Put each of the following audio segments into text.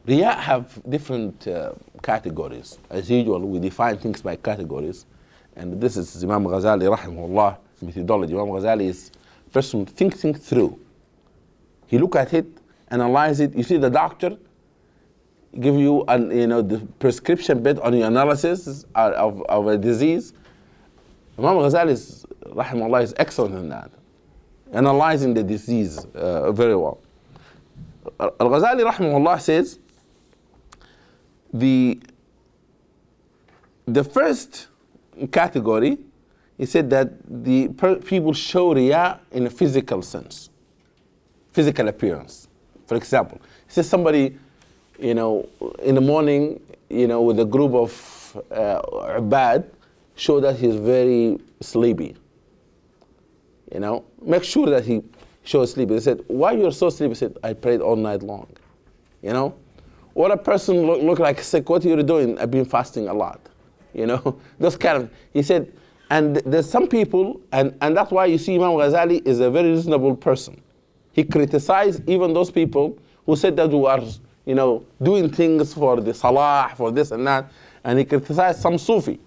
Riya have different categories. As usual, we define things by categories. And this is Imam Ghazali, rahimahullah, methodology. Imam Ghazali is person thinking through. He look at it, analyze it. You see the doctor give you the prescription based on your analysis of a disease. Imam Ghazali is, rahimahullah, is excellent in that. Analyzing the disease very well. Al-Ghazali, rahimahullah, says, the first category, he said that the people show riya in a physical sense, physical appearance. For example, he says somebody, in the morning, with a group of ibad, show that he's very sleepy. Make sure that he shows sleepy. They said, why you're so sleepy? He said, I prayed all night long. Or a person look like sick, what are you doing? I've been fasting a lot. Those kind of, he said, and there's some people, and that's why you see Imam Ghazali is a very reasonable person. He criticized even those people who said that we are, doing things for the salah, for this and that, and he criticized some Sufi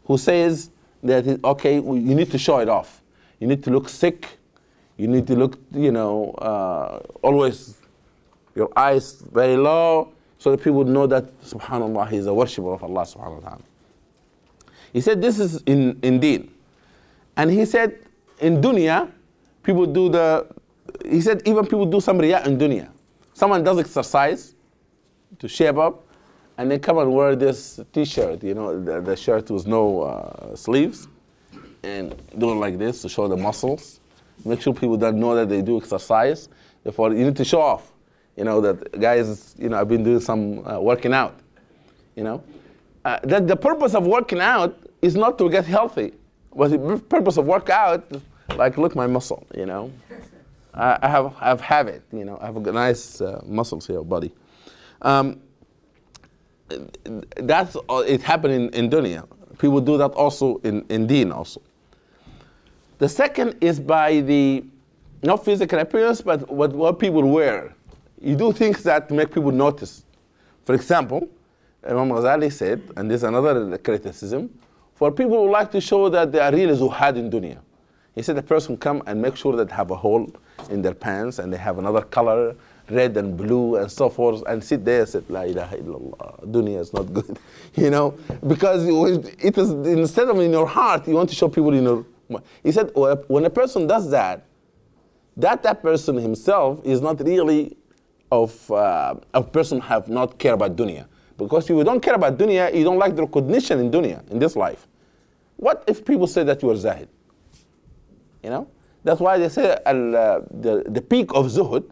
who says that, okay, you need to show it off. You need to look sick. You need to look, always your eyes very low, so that people know that, subhanAllah, he's a worshipper of Allah subhanahu wa ta'ala. He said this is in deen. And he said in dunya, people do he said even people do some riya in dunya. Someone does exercise to shape up, and they come and wear this t-shirt, the shirt with no sleeves, and do it like this to show the muscles. Make sure people don't know that they do exercise. Therefore, you need to show off. That guys, I've been doing some working out. That the purpose of working out is not to get healthy, but the purpose of workout, like, look my muscle. I have it. I have a nice muscles here, body. That's it happened in dunya. People do that also in deen also. The second is by the not physical appearance, but what people wear. You do things that make people notice. For example, Imam Ghazali said, and this is another criticism, for people who like to show that they are really zuhad in dunya. He said a person come and make sure that they have a hole in their pants and they have another color, red and blue and so forth, and sit there and say, La ilaha illallah, dunya is not good. Because it is, instead of in your heart, you want to show people in your. He said when a person does that person himself is not really a person have not care about dunya. Because if you don't care about dunya, you don't like the recognition in dunya, in this life. What if people say that you are zahid? That's why they say the peak of zuhud,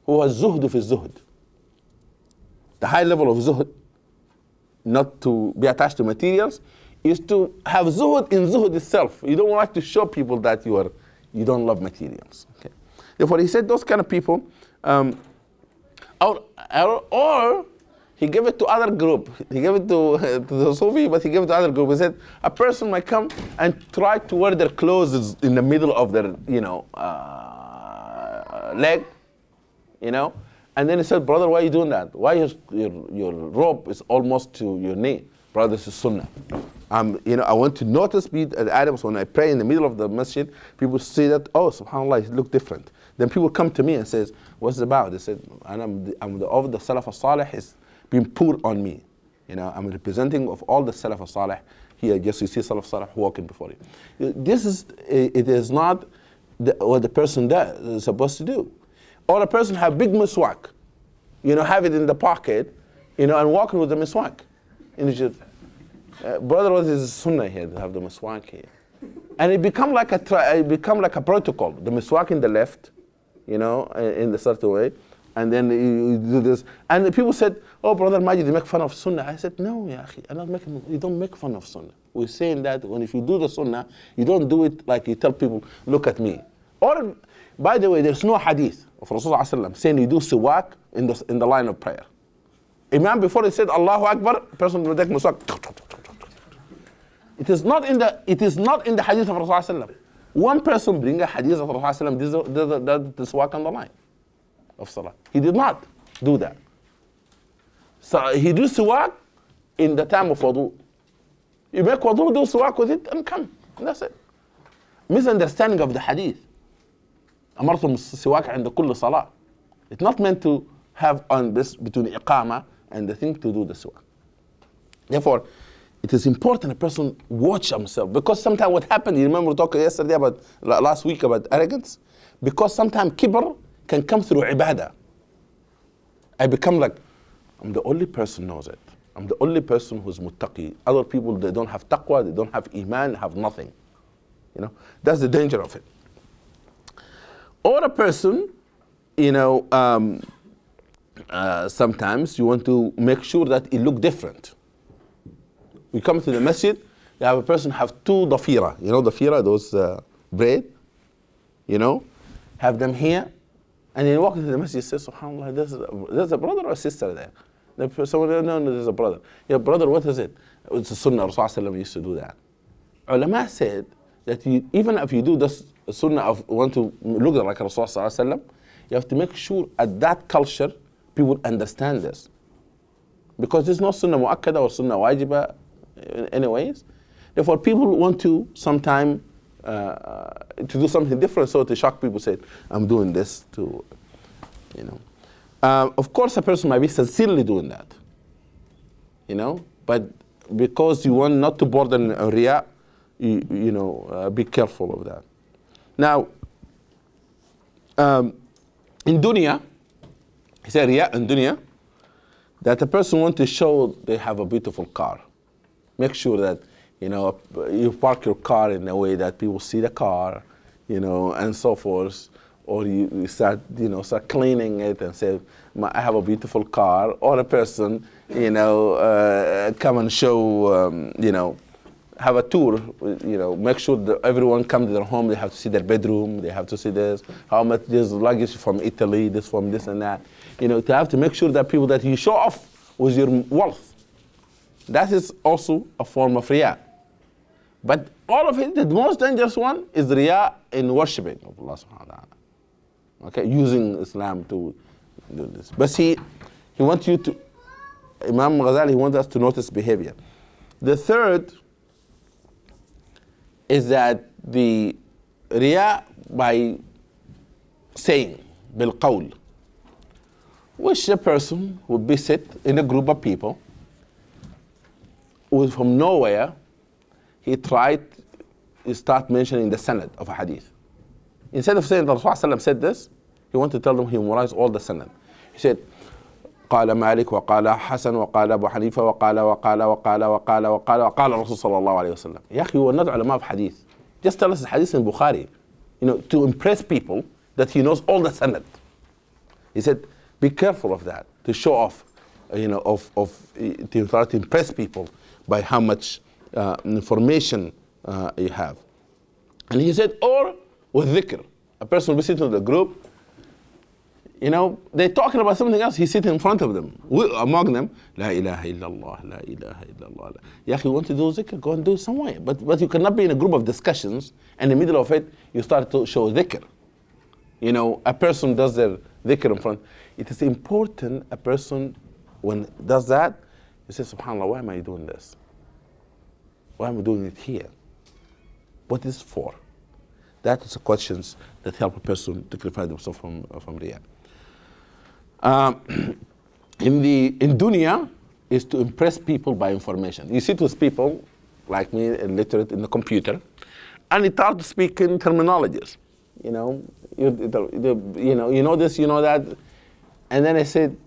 who has zuhd fi zuhd. The high level of zuhud, not to be attached to materials, is to have zuhud in zuhud itself. You don't like to show people that you don't love materials. Okay. Therefore, he said those kind of people, or he gave it to other group. He gave it to the Sufi, but he gave it to other group. He said a person might come and try to wear their clothes in the middle of their, leg, and then he said, brother, why are you doing that? Why your robe is almost to your knee? Brother, this is sunnah. I want to notice Adams when I pray in the middle of the masjid, people see that, oh, subhanAllah, it look different. Then people come to me and says, what's it about? They said, I'm the Salaf al-Salih is being poured on me. I'm representing of all the Salaf al-Salih. Here, just you see Salaf al-Salih walking before you. It is not what the person is supposed to do. Or a person have big miswak, have it in the pocket, and walking with the miswak. And you should, brother, what is the sunnah here to have the miswak here? And it become like a protocol. The miswak in the left, in the certain way, and then you do this. And the people said, oh, brother Magid, you make fun of sunnah. I said, no, ya akhi, you don't make fun of sunnah. We're saying that if you do the sunnah, you don't do it like you tell people, look at me. Or, by the way, there's no hadith of Rasulullah saying you do siwak in the line of prayer. Imam, before he said Allahu Akbar, person will take miswak. It is not in the hadith of Rasulullah. One person bring a hadith of Rasulullah, did the siwak on the line of salah. He did not do that. So he do siwak in the time of wudu. You make wudu, do siwak with it, and come. And that's it. Misunderstanding of the hadith. أمرتم السواك عند كل صلاة. It's not meant to have on this between iqama and the thing to do the siwak. Therefore, it is important a person watch himself, because sometimes what happened, you remember we talked yesterday about, last week, about arrogance? Because sometimes kibr can come through ibadah. I become like, I'm the only person who knows it. I'm the only person who's muttaqi. Other people, they don't have taqwa, they don't have iman, have nothing. You know, that's the danger of it. Or a person, you know, sometimes you want to make sure that it look different. We come to the masjid, you have a person have 2 dafira. You know dafira, those bread, you know, have them here, and then you walk into the masjid, you say, subhanAllah, there's a brother or a sister there. Someone, no, there's a brother. Yeah, brother, what is it? It's a sunnah, Rasulullah used to do that. Ulama said that even if you do this sunnah of want to look like Rasulullah, you have to make sure at that culture, people understand this. Because there's no sunnah mu'akkada or sunnah wajiba anyways. Therefore, people want to sometime to do something different, so to shock people, say, I'm doing this to, you know. Of course, a person might be sincerely doing that, you know, but because you want not to burden riya, you know, be careful of that. Now, in dunya, he said riya in dunya, that a person wants to show they have a beautiful car. Make sure that, you know, you park your car in a way that people see the car, you know, and so forth. Or you start, you know, start cleaning it and say, I have a beautiful car. Or a person, you know, come and show, you know, have a tour, you know, make sure that everyone comes to their home, they have to see their bedroom, they have to see this, how much there's luggage from Italy, this from this and that. You know, to have to make sure that people that you show off with your wealth. That is also a form of riya. But all of it, the most dangerous one is riya in worshipping of Allah subhanahu wa ta'ala. Okay, using Islam to do this. But he wants you to, Imam Ghazali, he wants us to notice behavior. The third is that the riya by saying, bil qawl, which a person would be sit in a group of people who from nowhere, he tried to start mentioning the sanad of a hadith. Instead of saying that Rasulullah said this, he wanted to tell them he memorized all the sanad. He said, قال مالك وقال حسن وقال أبو حنيفة وقال وقال وقال وقال وقال وقال الرسول صلى الله عليه وسلم. يا أخي, we're not ulama of hadith. Just tell us the hadith in Bukhari, you know, to impress people that he knows all the sanad. He said, be careful of that, to show off, you know, to try to impress people by how much information you have. And he said, or with dhikr. A person will be sitting in the group, you know, they're talking about something else, he's sitting in front of them, among them, La ilaha illallah, la ilaha illallah. Ya akhi, you want to do dhikr, go and do it somewhere. But you cannot be in a group of discussions, and in the middle of it, you start to show dhikr. You know, a person does their dhikr in front. It is important, a person, when does that, he says, subhanAllah, why am I doing this? Why am I doing it here? What is it for? That is the questions that help a person to clarify themselves from riya. In dunya is to impress people by information. You sit with people like me, illiterate in the computer, and it's hard to speak in terminologies. You know, you know this, you know that, and then I said,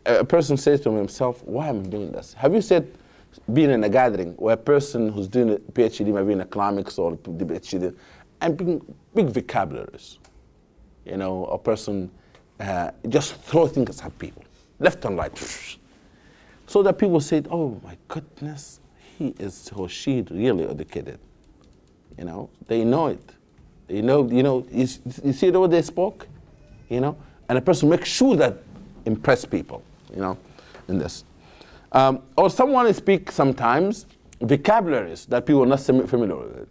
a person says to himself, why am I doing this? Have you said, being in a gathering where a person who's doing a PhD, maybe in economics or PhD, and being big vocabularies, you know, a person just throw things at people, left and right, so that people say, oh my goodness, he is or she really educated. You know, they know it. You know, you see the way they spoke, you know, and a person makes sure that impress people, you know, in this. Or someone speaks sometimes vocabularies that people are not familiar with.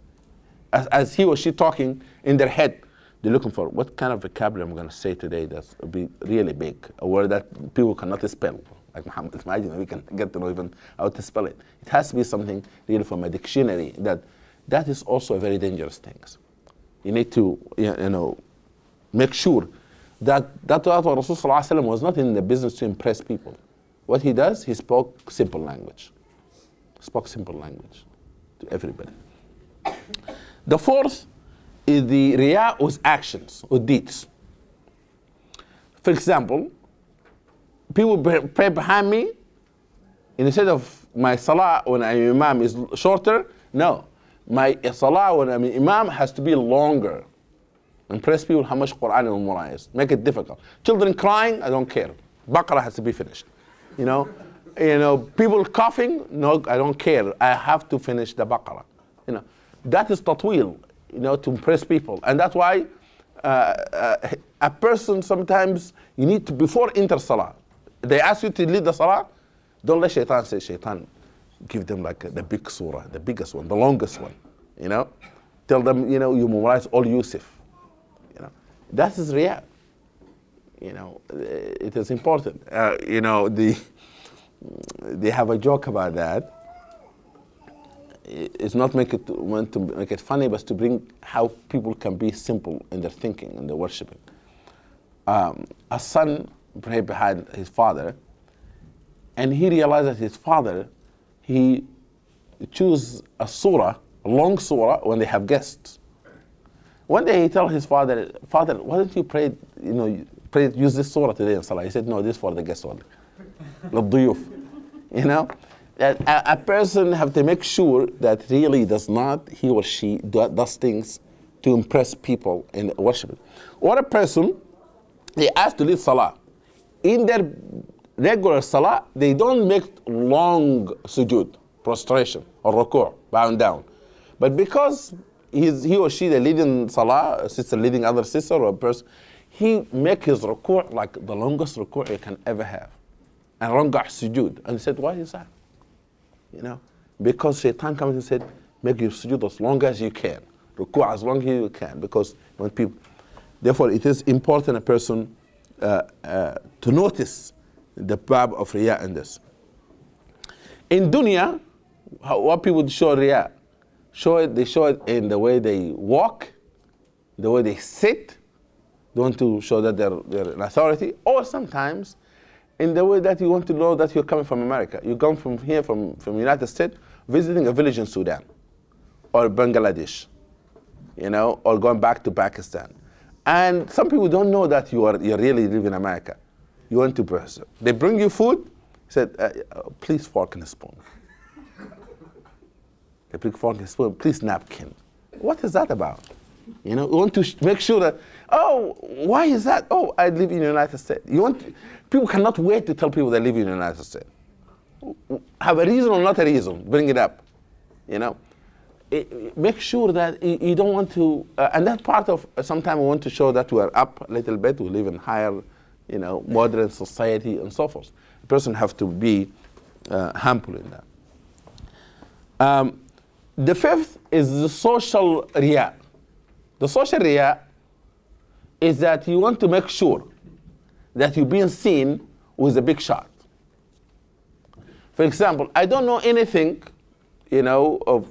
As he or she talking in their head, they're looking for what kind of vocabulary I'm going to say today that's be really big, a word that people cannot spell. like Mohamed. Imagine we can get to know even how to spell it. It has to be something really from a dictionary. That is also a very dangerous thing. You need to make sure that Rasul Sallallahu Alaihi Wasallam was not in the business to impress people. What he does, he spoke simple language. Spoke simple language to everybody. The fourth is the riya with actions, with deeds. For example, people pray behind me, instead of my salah when I'm imam is shorter, no. My salah when I'm imam has to be longer. Impress people how much Quran and Umrah is. Make it difficult. Children crying, I don't care. Baqarah has to be finished. People coughing, no, I don't care. I have to finish the Baqarah. That is tatwil, to impress people. And that's why a person sometimes, you need to, before enter salah, they ask you to lead the salah, don't let shaitan say, shaitan, give them like the big surah, the biggest one, the longest one, Tell them, you memorize all Yusuf. That is riya. It is important. They have a joke about that. It's not want to make it funny, but to bring how people can be simple in their thinking and their worshiping. A son prayed behind his father, and he realized that his father, he choose a surah, a long surah, when they have guests. One day he told his father, "Father, why don't you pray? Use this surah today in salah." He said, "No, this is for the guests only." للضيوف. That a person have to make sure that really he or she does things to impress people in worship. Or a person, they asked to lead salah. In their regular salah, they don't make long sujood, prostration, or ruku', bowing down. But because he or she, the leading salah, a sister leading other sister, or a person, he make his ruku' like the longest ruku' you can ever have. And rangah sujood. And he said, why is that? Because shaitan comes and said, make your sujood as long as you can. Ruku' as long as you can. Because when people, therefore it is important a person to notice the bab of riya in this. In dunya, what people show riya? They show it in the way they walk, the way they sit. They want to show that they're an authority. Or sometimes in the way that you want to know that you're coming from America. You come from here, from United States, visiting a village in Sudan or Bangladesh, or going back to Pakistan. And some people don't know that you really live in America. You want to person. They bring you food, said, please fork and spoon. They bring fork and spoon, please napkin. What is that about? You want to make sure that, oh, why is that? Oh, I live in the United States. People cannot wait to tell people they live in the United States. Have a reason or not a reason, bring it up. Make sure that you don't want to, and that part of, sometimes we want to show that we are up a little bit, we live in higher, modern society and so forth. The person have to be humble in that. The fifth is the social riya. The social riya is that you want to make sure that you're being seen with a big shot. For example, I don't know anything, of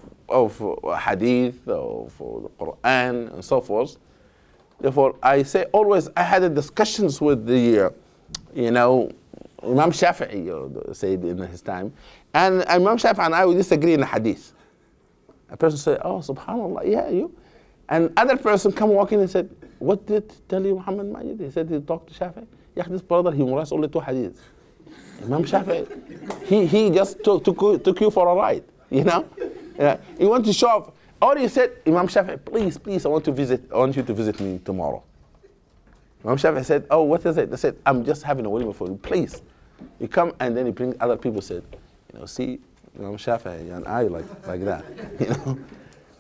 hadith, of the Quran, and so forth. Therefore, I say always, I had discussions with the, Imam Shafi'i, said in his time, and Imam Shafi'i and I would disagree in the hadith. A person said, oh, subhanallah, yeah, you. And other person come walking and said, what did tell you Muhammad Magid? He said he talked to Shafi'i. Yeah, this brother, he memorized only 2 hadiths. Imam Shafi'i, he just took you for a ride, He want to show off. Or he said, Imam Shafi'i, please, I want you to visit me tomorrow. Imam Shafi'i said, oh, what is it? They said, I'm just having a walima for you, please. You come, and then you bring other people, said, see, Imam Shafi'i and I like that,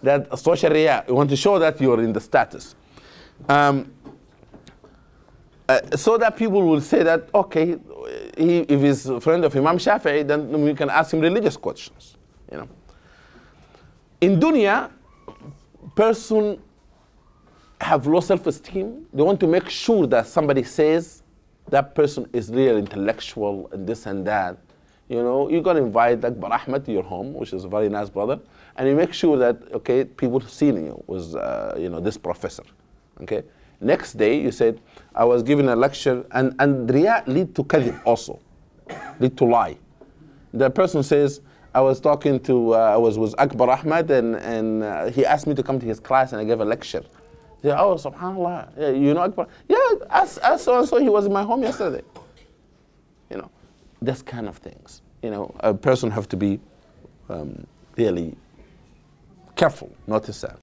That social riya, you want to show that you're in the status. So that people will say that, okay, if he's a friend of Imam Shafi'i, then we can ask him religious questions, In dunya, person have low self-esteem. They want to make sure that somebody says that person is really intellectual and this and that, you know, you're gonna invite Akbar Ahmed to your home, which is a very nice brother, and you make sure that, okay, people seeing you was, you know, this professor, okay? Next day, you said, I was giving a lecture, and riya lead to kadhib also, lead to lie. The person says, I was talking to, I was with Akbar Ahmed, and he asked me to come to his class, and I gave a lecture. They say, oh, subhanAllah, yeah, you know Akbar? Yeah, as so-and-so, he was in my home yesterday. You know, this kind of things. You know, a person have to be really careful not to say.